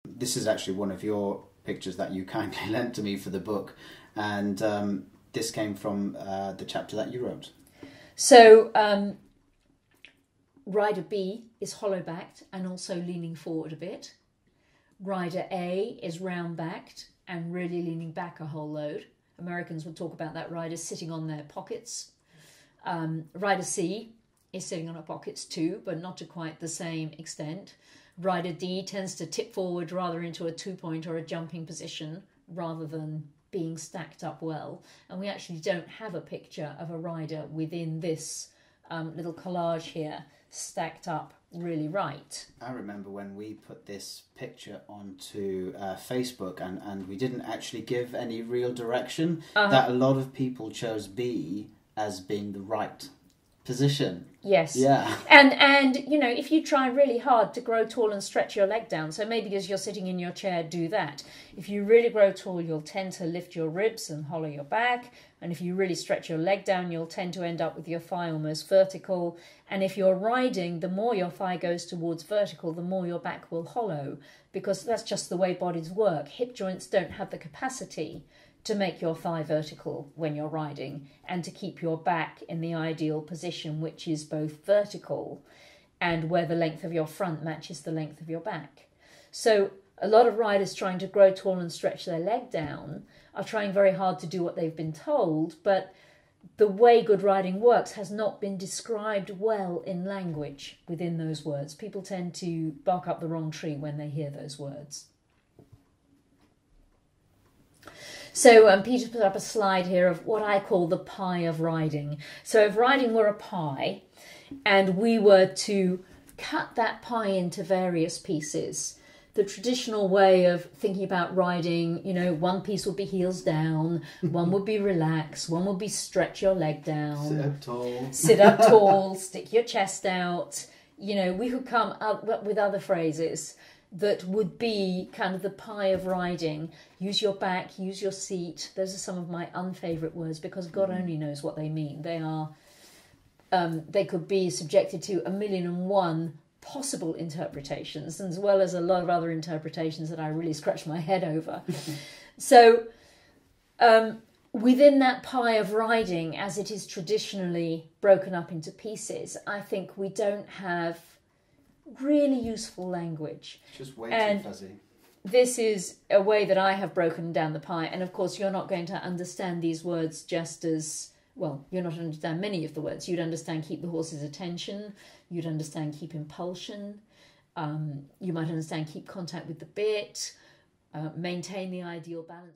This is actually one of your pictures that you kindly lent to me for the book, and this came from the chapter that you wrote. So rider B is hollow-backed and also leaning forward a bit. Rider A is round-backed and really leaning back a whole load. Americans would talk about that rider sitting on their pockets. Rider C is sitting on her pockets too, but not to quite the same extent. Rider D tends to tip forward rather into a two-point or a jumping position rather than being stacked up well. And we actually don't have a picture of a rider within this little collage here stacked up really right. I remember when we put this picture onto Facebook and we didn't actually give any real direction, that a lot of people chose B as being the right position. Yes. Yeah. And you know, if you try really hard to grow tall and stretch your leg down, so maybe as you're sitting in your chair, do that. If you really grow tall, you'll tend to lift your ribs and hollow your back. And if you really stretch your leg down, you'll tend to end up with your thigh almost vertical. And if you're riding, the more your thigh goes towards vertical, the more your back will hollow, because that's just the way bodies work. Hip joints don't have the capacity to make your thigh vertical when you're riding and to keep your back in the ideal position, which is both vertical and where the length of your front matches the length of your back. So a lot of riders trying to grow tall and stretch their leg down are trying very hard to do what they've been told, but the way good riding works has not been described well in language within those words. People tend to bark up the wrong tree when they hear those words. So Peter put up a slide here of what I call the pie of riding. So if riding were a pie and we were to cut that pie into various pieces, the traditional way of thinking about riding, you know, one piece would be heels down, one would be relax, one would be stretch your leg down. Sit up tall. Sit up tall, stick your chest out. You know, we could come up with other phrases that would be kind of the pie of riding. Use your back, use your seat. Those are some of my unfavourite words because God only knows what they mean. They are, they could be subjected to 1,000,001 possible interpretations, as well as a lot of other interpretations that I really scratch my head over. So within that pie of riding, as it is traditionally broken up into pieces, I think we don't have really useful language. Just way too fuzzy. This is a way that I have broken down the pie, and of course you're not going to understand these words just as well. You're not going to understand many of the words. You'd understand keep the horse's attention, you'd understand keep impulsion, you might understand keep contact with the bit, maintain the ideal balance.